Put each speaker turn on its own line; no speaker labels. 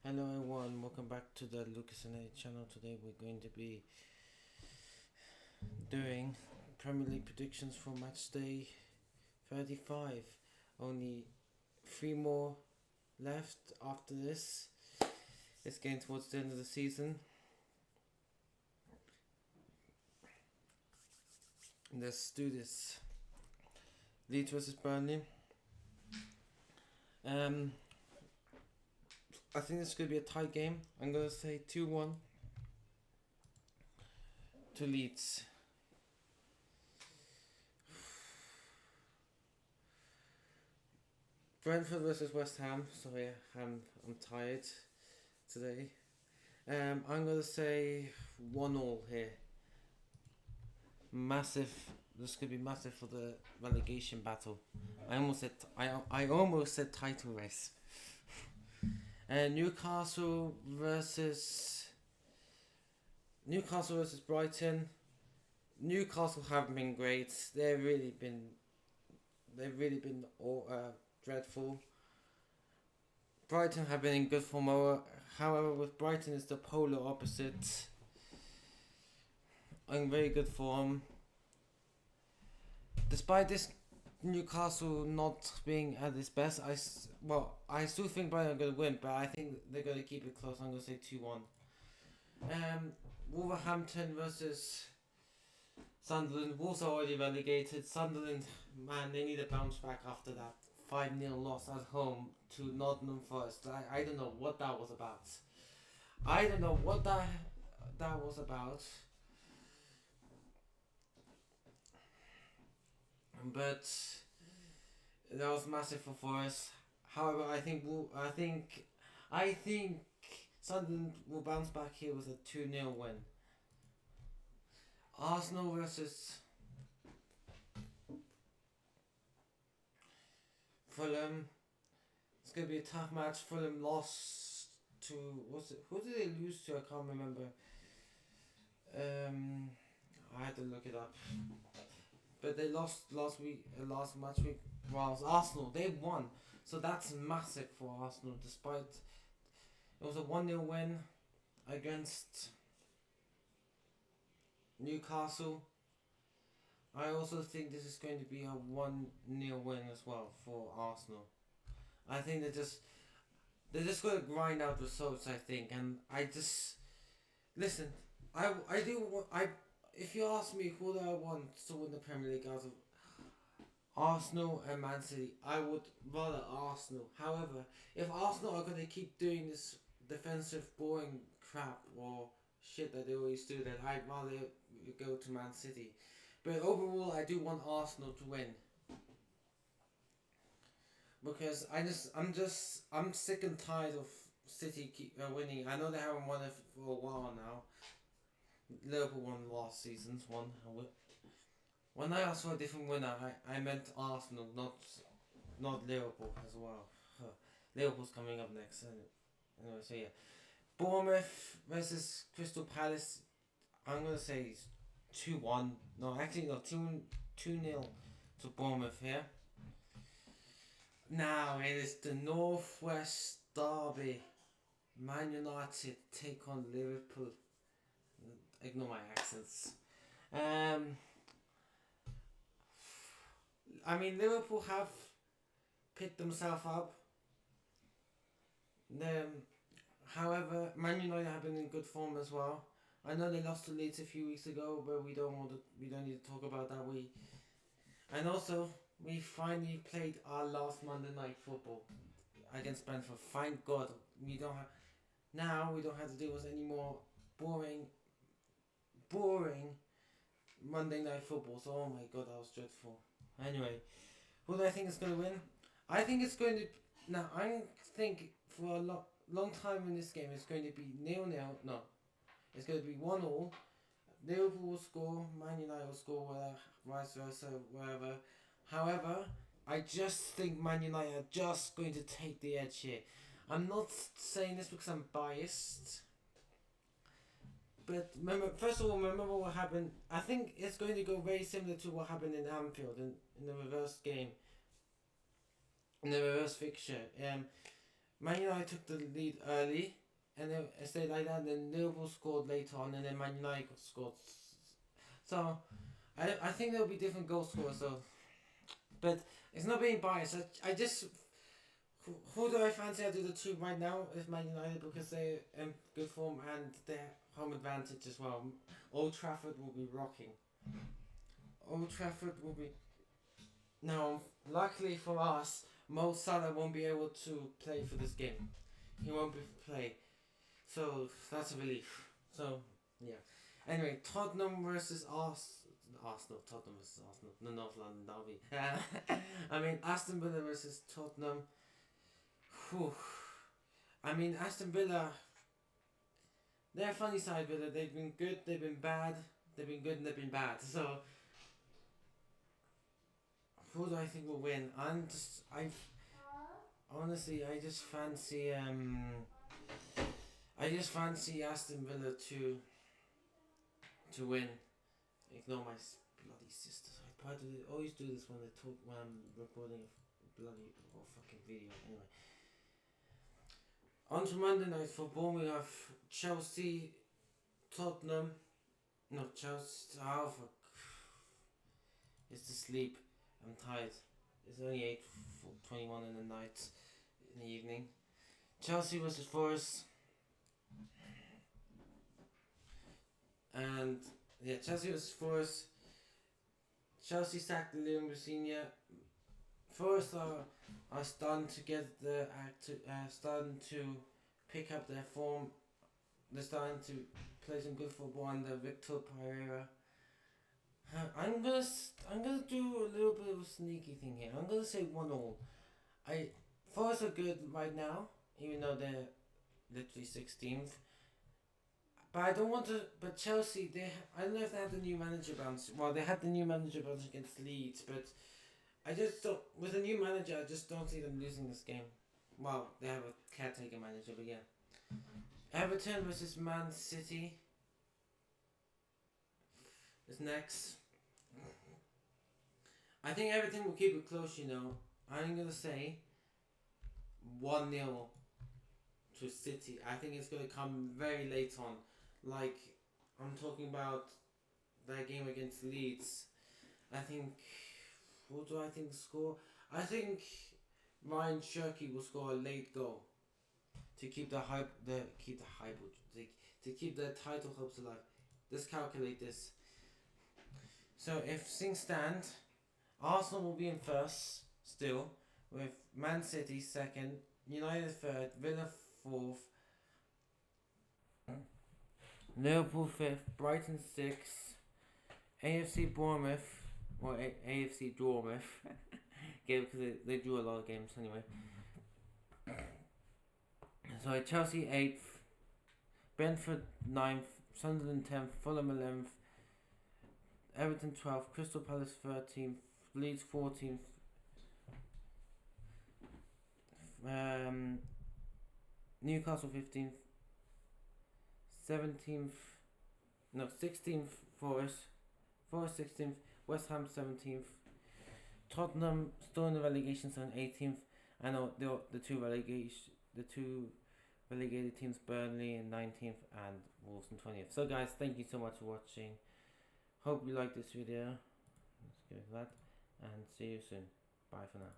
Hello everyone, welcome back to the Lucas and A channel. Today we're going to be doing Premier League predictions for match day 35. Only 3 more left after this. It's getting towards the end of the season. Let's do this. Leeds versus Burnley. I think this is going to be a tight game. I'm going to say 2-1 to Leeds. Brentford versus West Ham. Sorry, I'm tired today. I'm going to say 1-1 here. Massive. This could be massive for the relegation battle. I almost said title race. And Newcastle versus Brighton. Newcastle haven't been great. They've really been dreadful. Brighton have been in good form. However, with Brighton it's the polar opposite. In very good form. Despite this Newcastle not being at its best, I still think Brighton are going to win, but I think they're going to keep it close. I'm going to say 2-1. Wolverhampton versus Sunderland. Wolves are already relegated. Sunderland, man, they need a bounce back after that 5-0 loss at home to Nottingham Forest. I don't know what that was about. That was about. But that was massive for Forest. However, I think Sunderland will bounce back here with a 2-0 win. Arsenal versus Fulham. It's gonna be a tough match. Fulham lost to who did they lose to? I can't remember. I had to look it up. But they lost last match week. Well, it was Arsenal. They won, so that's massive for Arsenal. Despite it was a 1-0 win against Newcastle. I also think this is going to be a 1-0 win as well for Arsenal. I think they're just going to grind out results. I think, and I just listen. If you ask me who do I want to win the Premier League out of Arsenal and Man City, I would rather Arsenal. However, if Arsenal are going to keep doing this defensive boring crap or shit that they always do, then I'd rather go to Man City. But overall, I do want Arsenal to win. Because I'm sick and tired of City winning. I know they haven't won it for a while now. Liverpool won last season's one. When I asked for a different winner, I meant Arsenal, not Liverpool as well. Liverpool's coming up next. Anyway, so yeah. Bournemouth versus Crystal Palace. I'm gonna say 2-1. No, actually no, 2-0 to Bournemouth here. Now it is the Northwest Derby. Man United take on Liverpool. Ignore my accents. I mean, Liverpool have picked themselves up. However, Man United have been in good form as well. I know they lost to Leeds a few weeks ago, but we don't need to talk about that. And also we finally played our last Monday night football against Brentford. Thank God we don't have to deal with any more boring Monday night football. So oh my God, that was dreadful. Anyway, who do I think is going to win? I think it's going to. Now I think for a long time in this game it's going to be 0-0. No, it's going to be 1-1. Liverpool will score, Man United will score, whatever, vice versa, wherever. However, I just think Man United are just going to take the edge here. I'm not saying this because I'm biased. But remember what happened. I think it's going to go very similar to what happened in Anfield in the reverse game. In the reverse fixture. Man United took the lead early, and then it stayed like that. Then Liverpool scored later on, and then Man United scored. So I think there'll be different goal scorers. So, but it's not being biased. I just who do I fancy out of the two right now is Man United because they're in good form and their home advantage as well. Old Trafford will be rocking. Old Trafford will be. Now, luckily for us, Mo Salah won't be able to play for this game. He won't be play, so that's a relief. So yeah. Anyway, Tottenham versus Arsenal. Tottenham versus Arsenal. The North London derby. I mean Aston Villa versus Tottenham. Whew. I mean Aston Villa. They're a funny side Villa. They've been good. They've been bad. They've been good and they've been bad. So who do I think will win? I just fancy Aston Villa to win. Ignore my bloody sisters. I always do this when I'm recording a bloody or fucking video. Anyway, on to Monday night football. We have Chelsea, Tottenham. No, Chelsea. Oh fuck! It's to sleep. I'm tired. It's only 8:21 in the night, in the evening. Chelsea versus Forest. And yeah, Chelsea versus Forest. Chelsea sacked Liam Rosinha. Forest are starting to get the starting to pick up their form. They're starting to play some good football under Victor Pereira. I'm gonna do a little bit of a sneaky thing here. I'm gonna say 1-1. Forest are good right now, even though they're literally 16th. But I don't want to. But Chelsea, I don't know if they have the new manager bounce. Well, they had the new manager bounce against Leeds, but I just don't. With a new manager, I just don't see them losing this game. Well, they have a caretaker manager, but yeah. Everton versus Man City is next. I think Everton will keep it close. I'm gonna say 1-0 to City. I think it's gonna come very late on. Like, I'm talking about that game against Leeds. I think. What do I think score? I think Ryan Cherky will score a late goal to keep the title hopes alive. Let's calculate this. So if things stand, Arsenal will be in first still, with Man City second, United third, Villa fourth, Liverpool fifth, Brighton sixth, AFC Bournemouth, or AFC Dormouth, yeah, because they drew a lot of games anyway. So Chelsea 8th, Brentford 9th, Sunderland 10th, Fulham 11th, Everton 12th, Crystal Palace 13th, Leeds 14th, Newcastle 15th, 16th Forest 16th, West Ham 17th, Tottenham still in the relegation zone 18th, and the two relegated teams, Burnley in 19th and Wolves in 20th. So guys, thank you so much for watching. Hope you liked this video. Let's give it that, and see you soon. Bye for now.